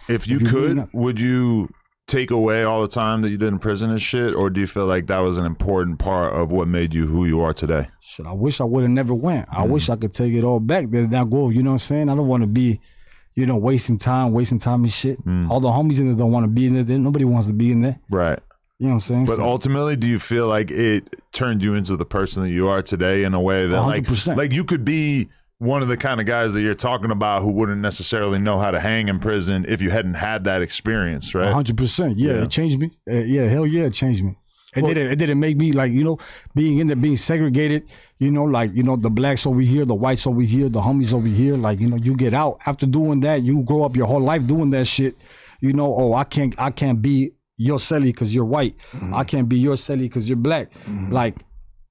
If you could, would you take away all the time that you did in prison and shit, or do you feel like that was an important part of what made you who you are today? Shit, I wish I would have never went. I wish I could take it all back. Then now go, you know what I'm saying? I don't want to be, you know, wasting time and shit. All the homies in there don't want to be in there. Nobody wants to be in there. Right. You know what I'm saying? But ultimately, do you feel like it turned you into the person that you are today in a way that 100%. like you could be one of the kind of guys that you're talking about who wouldn't necessarily know how to hang in prison if you hadn't had that experience, right? 100%. Yeah, it changed me. Yeah, hell yeah, it changed me. It didn't make me like, you know, being in there, being segregated, you know, like, you know, the blacks over here, the whites over here, the homies over here, like, you know, you get out. After doing that, you grow up your whole life doing that shit, you know, oh, I can't be your celly because you're white. I can't be your celly because you're black. Like,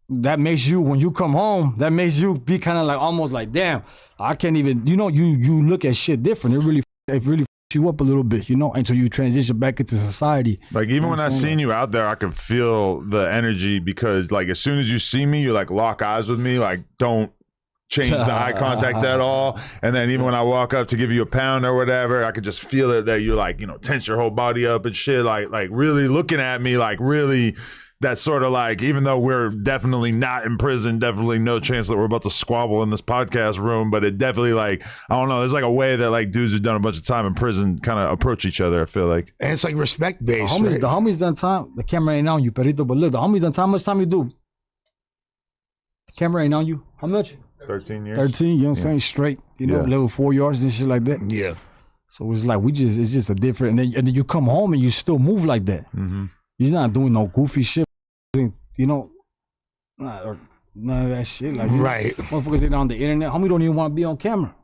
that makes you, when you come home, that makes you be kind of like almost like, damn, I can't even, you know, you look at shit different. It really f*** you up a little bit, you know, until you transition back into society. Like, even when I seen you out there, I could feel the energy, because like as soon as you see me, you like lock eyes with me, like don't change the eye contact at all. And then even when I walk up to give you a pound or whatever, I could just feel it that you like, you know, tense your whole body up and shit, like really looking at me, like really. That's sort of like, even though we're definitely not in prison, definitely no chance that we're about to squabble in this podcast room, but it definitely, like, I don't know, there's like a way that like dudes who've done a bunch of time in prison kind of approach each other, I feel like. And it's like respect based. The homies done time. The camera ain't on you, Perito, but look, the homies done time. How much time you do? The camera ain't on you. How much? 13 years. 13, you know what I'm saying? Straight, you know, level 4 yards and shit like that. Yeah. So it's like, it's just a different, and then you come home and you still move like that. You're not doing no goofy shit. You know, none of that shit. Like, right. Motherfuckers, they on the internet. Homie don't even want to be on camera.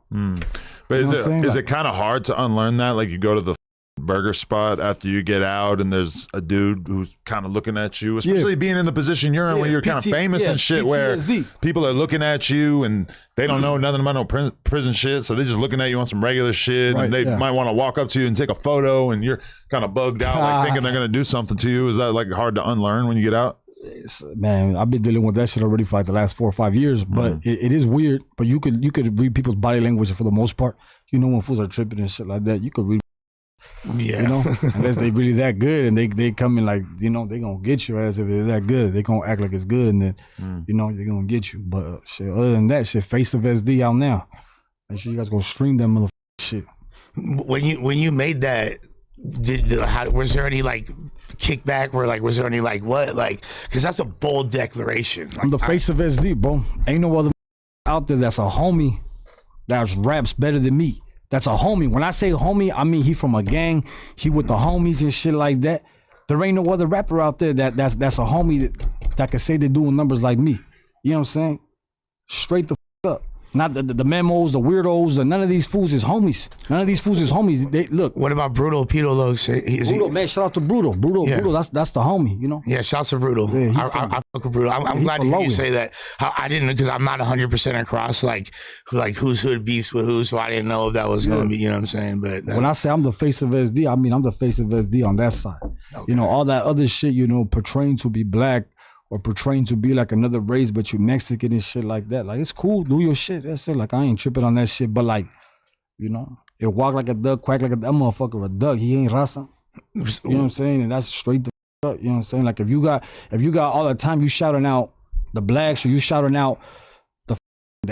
But is it kind of hard to unlearn that? Like, you go to the burger spot after you get out and there's a dude who's kind of looking at you, especially being in the position you're in when you're kind of famous and shit, PTSD. Where people are looking at you and they don't know nothing about no prison shit, so they're just looking at you on some regular shit, and they might want to walk up to you and take a photo, and you're kind of bugged out, like thinking they're going to do something to you. Is that like hard to unlearn when you get out? Man, I've been dealing with that shit already for like the last 4 or 5 years, but it is weird. But you could read people's body language for the most part. You know, when fools are tripping and shit like that, you could read. Yeah, you know, unless they really that good and they come in like, you know, they gonna get your ass if they're that good. They gonna act like it's good, and then you know they're gonna get you. But shit, other than that, shit, Face of SD out now. Make sure you guys go stream that motherfucking shit. When you made that, was there any like kickback? Or like, was there any like what? Like, because that's a bold declaration. Like, I'm the face of SD, bro. Ain't no other out there that's a homie that raps better than me. That's a homie. When I say homie, I mean he from a gang. He with the homies and shit like that. There ain't no other rapper out there that's a homie that can say they're doing numbers like me. You know what I'm saying? Straight the up. Not the memos, the weirdos, none of these fools is homies. None of these fools is homies. They look. What about Brutal? Pedo Lux? Brutal, man. Shout out to Brutal. Brutal. That's the homie. You know. Yeah. Shout out to Brutal. Yeah, I fuck with Brutal. I'm glad to hear you say that. I didn't, because I'm not 100% across like who's hood beefs with who, so I didn't know if that was going to be. You know what I'm saying? But when I say I'm the face of SD, I mean I'm the face of SD on that side. Okay. You know, all that other shit. You know, portraying to be black, or portraying to be like another race, but you Mexican and shit like that. Like, it's cool, do your shit. That's it. Like, I ain't tripping on that shit. But like, you know, it walk like a duck, quack like a that motherfucker a duck. He ain't raza. You know what I'm saying? And that's straight the up. You know what I'm saying? Like, if you got all the time you shouting out the blacks, or you shouting out the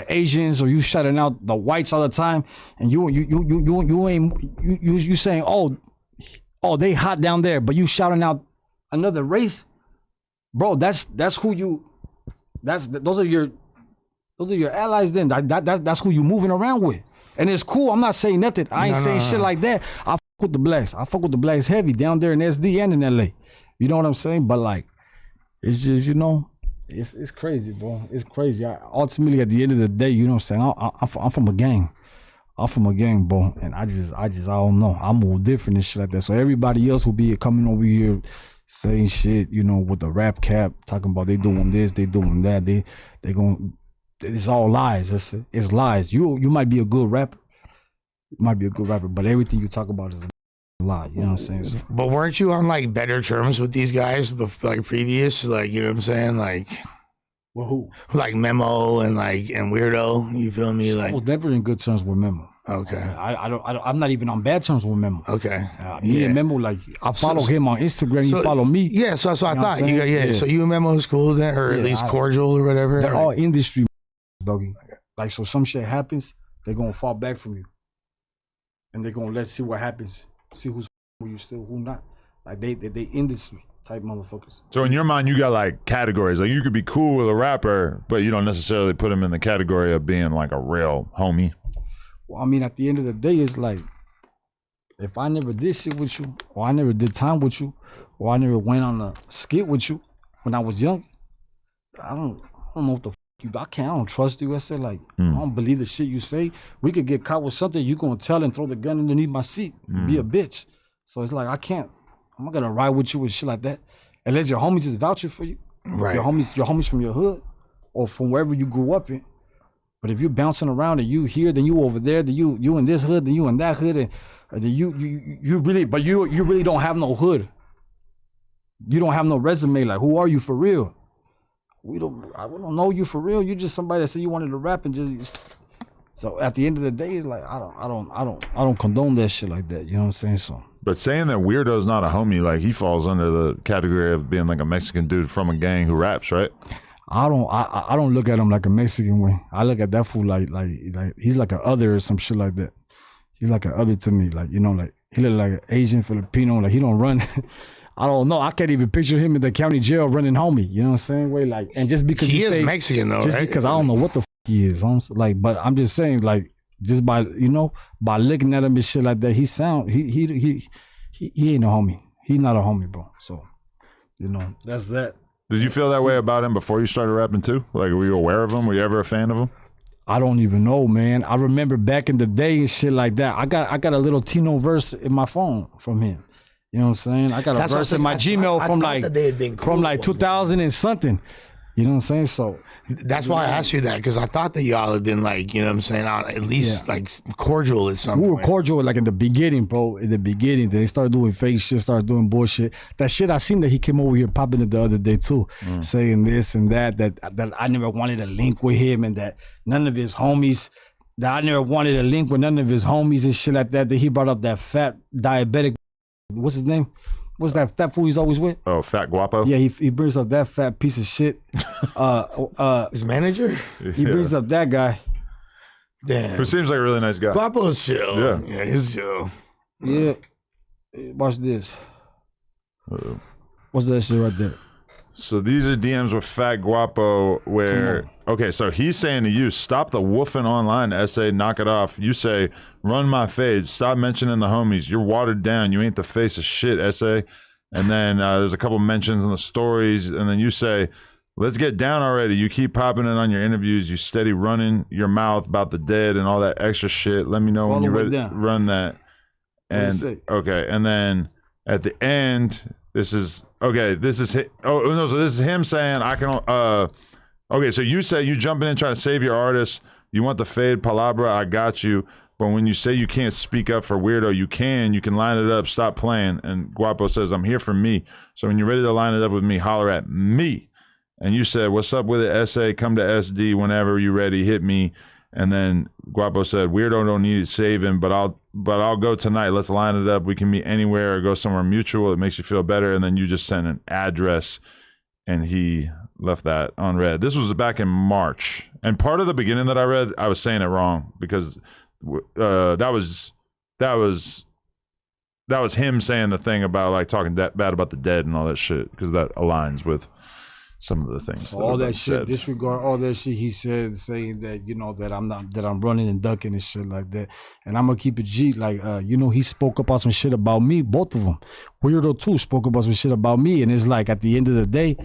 Asians, or you shouting out the whites all the time, and you saying, oh they hot down there, but you shouting out another race. Bro, that's who you. Those are your allies. Then that's who you moving around with, and it's cool. I'm not saying nothing. I ain't saying shit like that. I fuck with the blacks. I fuck with the blacks heavy down there in SD and in LA. You know what I'm saying? But like, it's just, you know, it's crazy, bro. It's crazy. Ultimately, at the end of the day, you know what I'm saying? I'm from a gang. I'm from a gang, bro, and I don't know. I move different and shit like that. So everybody else will be coming over here saying shit, you know, with the rap cap, talking about they doing this, they doing that, they going, it's all lies. It's lies. You might be a good rapper, but everything you talk about is a lie. You know what I'm saying? So, but weren't you on like better terms with these guys, like previous, like, you know what I'm saying, like? Well, who? Like Memo and Weirdo. You feel me? Like, I was never in good terms with Memo. Okay. I'm not even on bad terms with Memo. Okay. Me and Memo, like, I follow him on Instagram. He follow me. Yeah. So I thought So you and Memo is cool then, or at least cordial or whatever. They're all industry, doggy. Like, so some shit happens, they're gonna fall back from you, and they're gonna let's see what happens. See who's with you still, who not. Like they industry type motherfuckers. So in your mind, you got like categories. Like you could be cool with a rapper, but you don't necessarily put him in the category of being like a real homie. Well, I mean, at the end of the day, it's like, if I never did shit with you, or I never did time with you, or I never went on a skit with you when I was young, I don't know what the you. I don't trust you. I said, like, I don't believe the shit you say. We could get caught with something, you gonna tell and throw the gun underneath my seat, be a bitch. So it's like, I'm not gonna ride with you with shit like that, unless your homies is vouching for you. Right. Your homies from your hood or from wherever you grew up in. But if you're bouncing around and you here, then you over there, then you in this hood, then you in that hood, and then you really don't have no hood. You don't have no resume. Like, who are you for real? We don't know you for real. You're just somebody that said you wanted to rap and just. So at the end of the day, it's like I don't condone that shit like that. You know what I'm saying? So. But saying that Weirdo's not a homie, like he falls under the category of being like a Mexican dude from a gang who raps, right? I don't look at him like a Mexican way. I look at that fool like he's like an other or some shit like that. He's like an other to me, like, you know, like he look like an Asian Filipino, like he don't run. I don't know. I can't even picture him in the county jail running homie. You know what I'm saying? Way like, and just because he is Mexican though, just right? because I don't know what the he is. Like, but I'm just saying, like, just by by looking at him and shit like that, he ain't a homie. He's not a homie, bro. So, that's that. Did you feel that way about him before you started rapping too? Like, were you aware of him? Were you ever a fan of him? I don't even know, man. I remember back in the day and shit like that. I got a little Tino verse in my phone from him. You know what I'm saying? I got a verse in my Gmail from like 2000 and something. You know what I'm saying? So that's why I asked you that, because I thought that y'all had been like, you know what I'm saying, at least like cordial at some point. We were cordial like in the beginning, bro. In the beginning, they started doing fake shit, started doing bullshit. That shit I seen that he came over here popping it the other day too, saying this and that I never wanted a link with him and that none of his homies, that I never wanted a link with none of his homies and shit like that. That he brought up that fat diabetic, what's his name? What's that fat fool he's always with? Oh, Fat Guapo? Yeah, he brings up that fat piece of shit. His manager? He brings up that guy. Damn. Who seems like a really nice guy. Guapo's chill. Yeah. Yeah, he's chill. Yeah. Watch this. What's that shit right there? So these are DMs with Fat Guapo where, okay, so he's saying to you, stop the woofing online essay, knock it off. You say, run my fade, stop mentioning the homies. You're watered down. You ain't the face of shit, essay. And then there's a couple mentions in the stories. And then you say, let's get down already. You keep popping it on your interviews. You steady running your mouth about the dead and all that extra shit. Let me know when you're ready to run that. And okay, and then at the end, this is so this is him saying I can okay, so you say you jumping in trying to save your artist, you want the fade palabra, I got you, but when you say you can't speak up for Weirdo, you can line it up, stop playing. And Guapo says, I'm here for me, so when you're ready to line it up with me, holler at me. And you said, what's up with it, SA, come to SD whenever you ready, hit me. And then Guapo said, Weirdo don't need saving, but I'll go tonight. Let's line it up. We can meet anywhere or go somewhere mutual. It makes you feel better. And then you just sent an address, and he left that unread. This was back in March. And part of the beginning that I read, I was saying it wrong because that was him saying the thing about like talking bad about the dead and all that shit, because that aligns with some of the things. All that shit, disregard all that shit he said, saying that, that I'm running and ducking and shit like that. And I'm gonna keep it G, like, he spoke about some shit about me, both of them. Weirdo too spoke about some shit about me, and it's like, at the end of the day,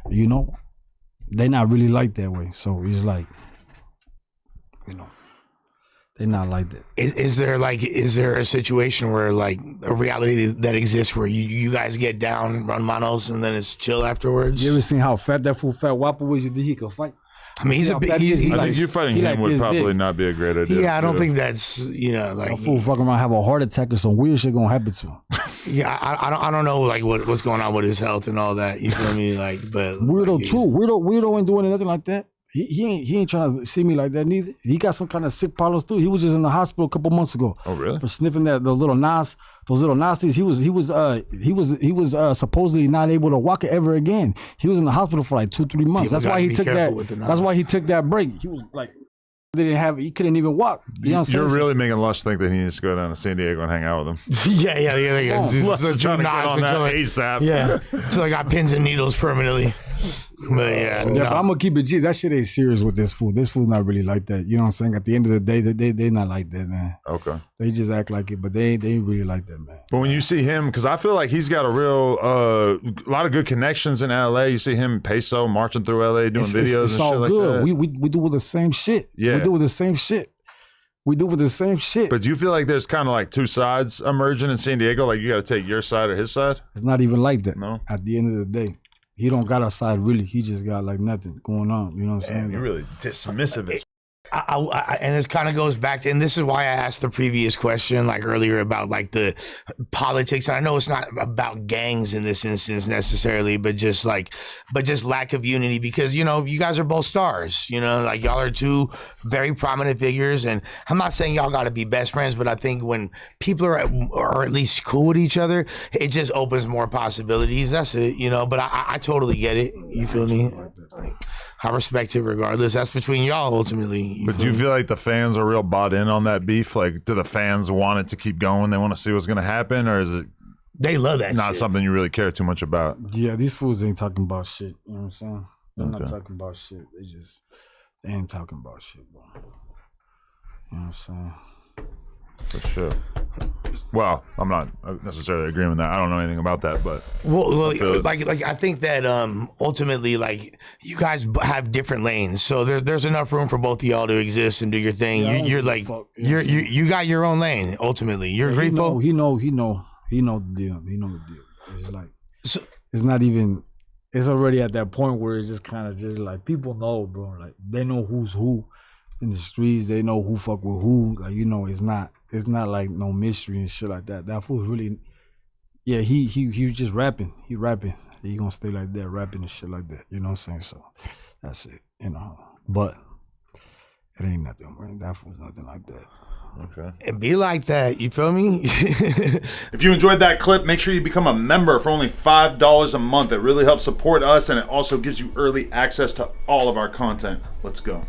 they not really like that way. So he's like, they're not like that. Is there a situation where, like, a reality that exists where you guys get down, run manos, and then it's chill afterwards? You ever seen how fat that fool Fat Wapper was? You think he could fight? I mean, he's a big. I think you fighting him would probably not be a great idea. Yeah, I don't think that's like a fool fucking around have a heart attack or some weird shit gonna happen to him. Yeah, I don't know like what's going on with his health and all that. You feel me? Like, but Weirdo too. Weirdo ain't doing nothing like that. he ain't trying to see me like that neither. He got some kind of sick problems too. He was just in the hospital a couple months ago. Oh really? For sniffing those little nasties. He was supposedly not able to walk ever again. He was in the hospital for like 2-3 months. That's why he took that. That's why he took that break. He was like, he couldn't even walk. You know what I'm saying? You're really making Lush think that he needs to go down to San Diego and hang out with him. Yeah. Lush is trying to get on that ASAP. Yeah, until I got pins and needles permanently. But but I'm gonna keep it G. That shit ain't serious with this fool. This fool's not really like that. You know what I'm saying? At the end of the day, they not like that, man. Okay. They just act like it, but they ain't really like that, man. But when you see him, because I feel like he's got a lot of good connections in LA. You see him Peso marching through LA doing videos and shit all like good. that. We do with the same shit. Yeah. We do with the same shit. But do you feel like there's kind of like two sides emerging in San Diego? Like you got to take your side or his side? It's not even like that. No. At the end of the day, he don't got a side really. He just got like nothing going on. You know what I'm saying? You're really dismissive as and it kind of goes back to, and this is why I asked the previous question like earlier about like the politics. And I know it's not about gangs in this instance necessarily, but just lack of unity, because, you know, you guys are both stars, you know, like y'all are two very prominent figures. And I'm not saying y'all got to be best friends, but I think when people are at least cool with each other, it just opens more possibilities. That's it, you know, but I totally get it. You feel me? I respect it regardless. That's between y'all ultimately. But do you feel like the fans are real bought in on that beef? Like, do the fans want it to keep going? They want to see what's going to happen? Or is it they love that not shit. Something you really care too much about? Yeah, these fools ain't talking about shit. You know what I'm saying? They're not talking about shit. They ain't talking about shit, bro. You know what I'm saying? For sure. Well, I'm not necessarily agreeing with that. I don't know anything about that, but I think that ultimately, like, you guys have different lanes, so there's enough room for both of y'all to exist and do your thing. Yeah, you got your own lane. Ultimately, you're Grifo. He know the deal. He know the deal. It's like it's not even. It's already at that point where it's just kind of just like people know, bro. Like they know who's who in the streets. They know who fuck with who. Like, you know, it's not like no mystery and shit like that. That fool's really, yeah, he was just rapping. He rapping. He gonna stay like that, rapping and shit like that. You know what I'm saying? So that's it, you know. But it ain't nothing, man. That fool's nothing like that. Okay. It be like that, you feel me? If you enjoyed that clip, make sure you become a member for only $5 a month. It really helps support us, and it also gives you early access to all of our content. Let's go.